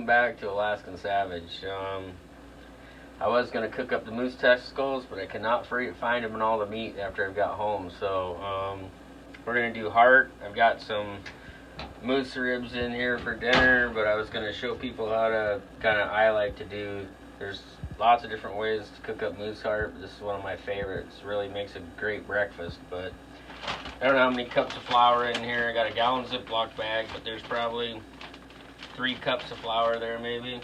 welcome back to Alaskan Savage. I was going to cook up the moose testicles, but I could not find them in all the meat after I got home. So we're going to do heart. I've got some moose ribs in here for dinner, but I was going to show people how to I like to do. There's lots of different ways to cook up moose heart, but this is one of my favorites. It really makes a great breakfast, but I don't know how many cups of flour in here. I got a gallon Ziploc bag, but there's probably 3 cups of flour there maybe.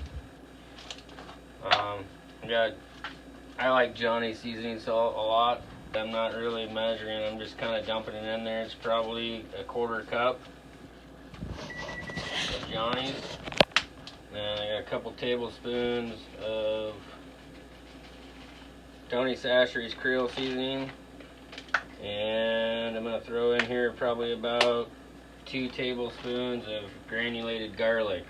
I like Johnny seasoning salt a lot. I'm not really measuring, I'm just kind of dumping it in there. It's probably a 1/4 cup of Johnny's. And I got a couple tablespoons of Tony Chachere's Creole seasoning. And I'm going to throw in here probably about 2 tablespoons of granulated garlic.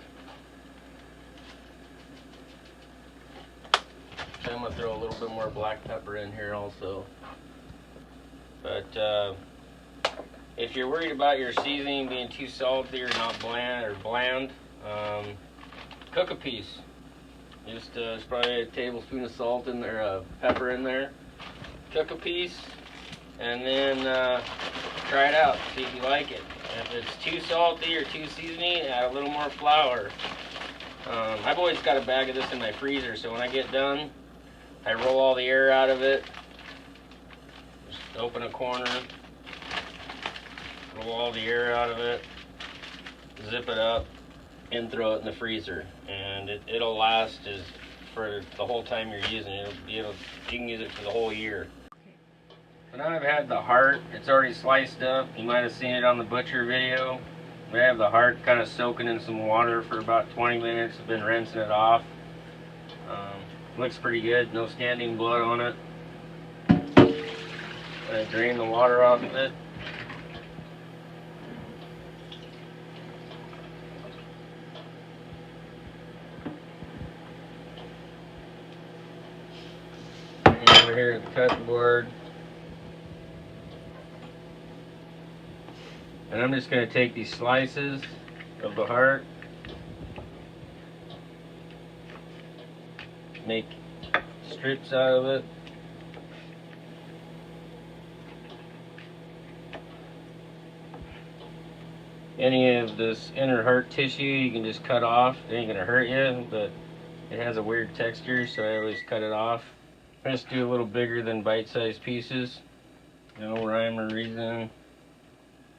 So I'm going to throw a little bit more black pepper in here also. But if you're worried about your seasoning being too salty or not bland, cook a piece. Just there's probably a tablespoon of salt in there, pepper in there. Cook a piece. And then try it out, see if you like it. If it's too salty or too seasony, add a little more flour. I've always got a bag of this in my freezer, so when I get done, I roll all the air out of it. Just open a corner, roll all the air out of it, zip it up, and throw it in the freezer. And it'll last for the whole time you're using it. You can use it for the whole year. Now I've had the heart, it's already sliced up. You might have seen it on the butcher video. I have the heart kind of soaking in some water for about 20 minutes. I've been rinsing it off. Looks pretty good, no standing blood on it. I drain the water off of it. And over here at the cutting board. And I'm just going to take these slices of the heart, make strips out of it. Any of this inner heart tissue you can just cut off. It ain't going to hurt you, but it has a weird texture, so I always cut it off. I just do a little bigger than bite-sized pieces. No rhyme or reason.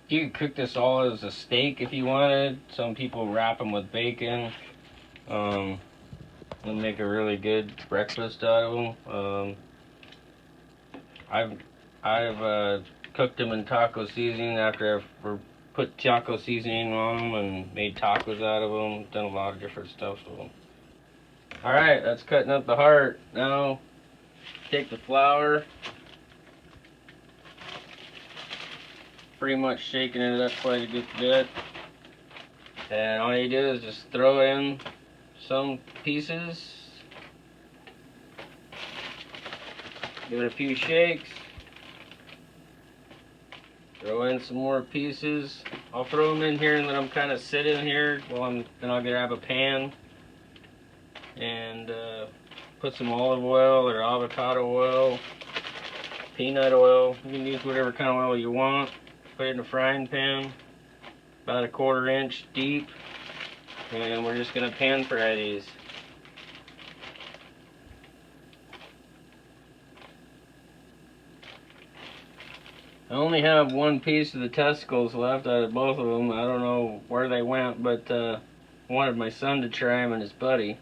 You could cook this all as a steak if you wanted. Some people wrap them with bacon. And make a really good breakfast out of them. I've cooked them in taco seasoning after I've put taco seasoning on them and made tacos out of them. Done a lot of different stuff with them. Alright, that's cutting up the heart. Now, take the flour. Pretty much shaking it up quite a good bit. And all you do is just throw in some pieces. Give it a few shakes. Throw in some more pieces. I'll throw them in here and let them kind of sit in here while then I'll grab a pan and put some olive oil or avocado oil, peanut oil. You can use whatever kind of oil you want. Put it in a frying pan, about a 1/4 inch deep, and we're just going to pan fry these. I only have 1 piece of the testicles left out of both of them. I don't know where they went, but I wanted my son to try them and his buddy,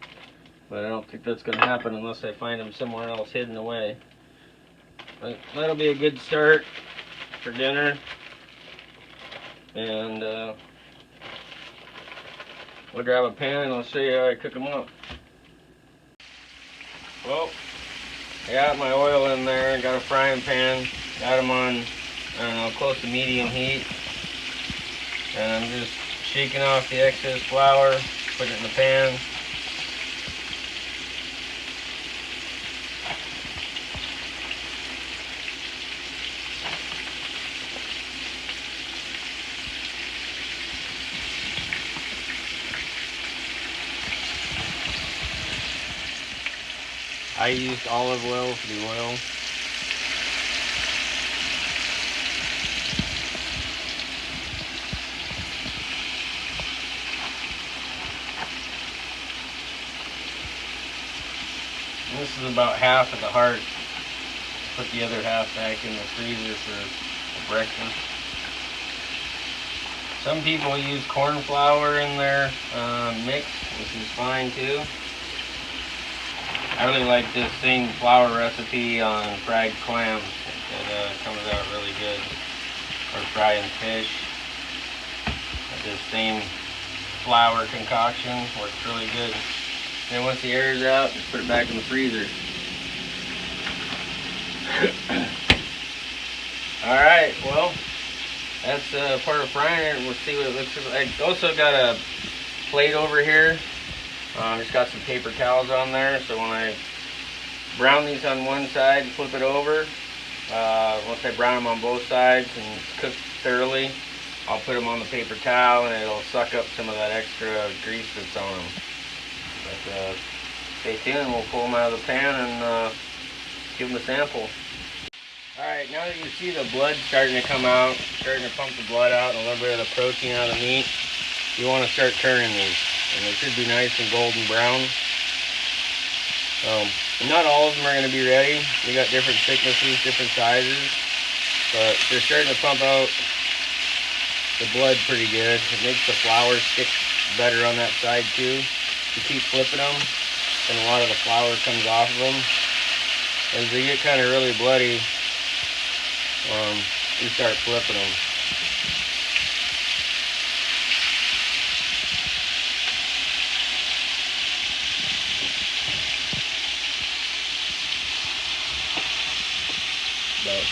but I don't think that's going to happen unless I find them somewhere else hidden away. But that'll be a good start for dinner. And we'll grab a pan and I'll show you how I cook them up. Well, I got my oil in there, got a frying pan, got them on, I don't know, close to medium heat. And I'm just shaking off the excess flour, put it in the pan. I used olive oil for the oil. And this is about half of the heart. Put the other half back in the freezer for breakfast. Some people use corn flour in their mix, which is fine too. I really like this same flour recipe on fried clams. It comes out really good. Or frying fish. This same flour concoction works really good. Then once the air is out, just put it back in the freezer. Alright, well, that's part of frying it. We'll see what it looks like. I also got a plate over here. Just got some paper towels on there, so when I brown these on one side, flip it over. Once I brown them on both sides and cook thoroughly, I'll put them on the paper towel and it'll suck up some of that extra grease that's on them. But stay tuned, we'll pull them out of the pan and give them a sample. Alright, now that you see the blood starting to come out, starting to pump the blood out and a little bit of the protein out of the meat, you want to start turning these. And they should be nice and golden brown. Not all of them are going to be ready. They got different thicknesses, different sizes. But they're starting to pump out the blood pretty good. It makes the flour stick better on that side too. You keep flipping them, and a lot of the flour comes off of them. As they get kind of really bloody, you start flipping them. But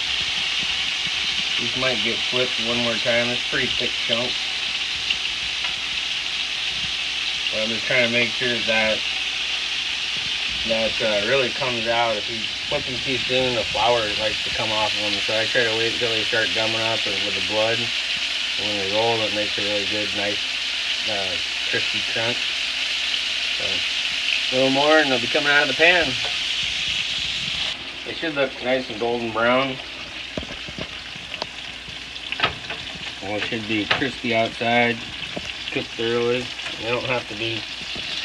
these might get flipped one more time. It's pretty thick chunks. But I'm just trying to make sure that really comes out. If you flip them too soon, the flour likes to come off of them. So I try to wait until they start gumming up with the blood. And when they roll, it makes a really good, nice, crispy crunch. So a little more and they'll be coming out of the pan. They should look nice and golden brown. Well, it should be crispy outside, cooked thoroughly. They don't have to be,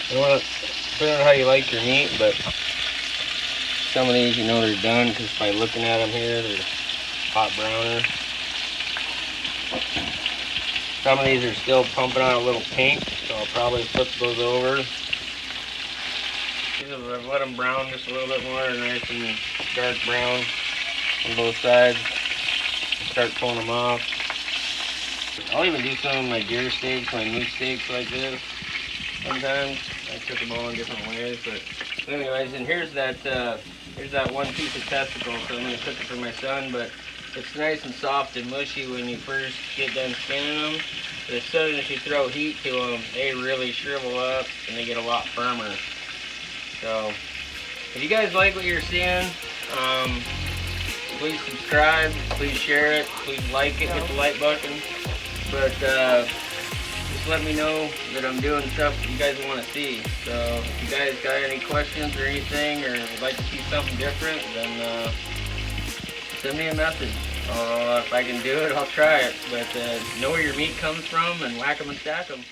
you don't want to, depending on how you like your meat, but some of these you know they're done because by looking at them here, they're hot browner. Some of these are still pumping out a little pink, so I'll probably flip those over. I've let them brown just a little bit more, nice and dark brown on both sides. Start pulling them off. I'll even do some of my deer steaks, my meat steaks like this. Sometimes I cook them all in different ways, but anyways, and here's that one piece of testicle. So I'm gonna cook it for my son, but it's nice and soft and mushy when you first get done skinning them. But as soon as you throw heat to them, they really shrivel up and they get a lot firmer. So, if you guys like what you're seeing, please subscribe, please share it, please like it, hit the like button. But just let me know that I'm doing stuff that you guys want to see. So, if you guys got any questions or anything, or would like to see something different, then send me a message. If I can do it, I'll try it. But know where your meat comes from and whack them and stack them.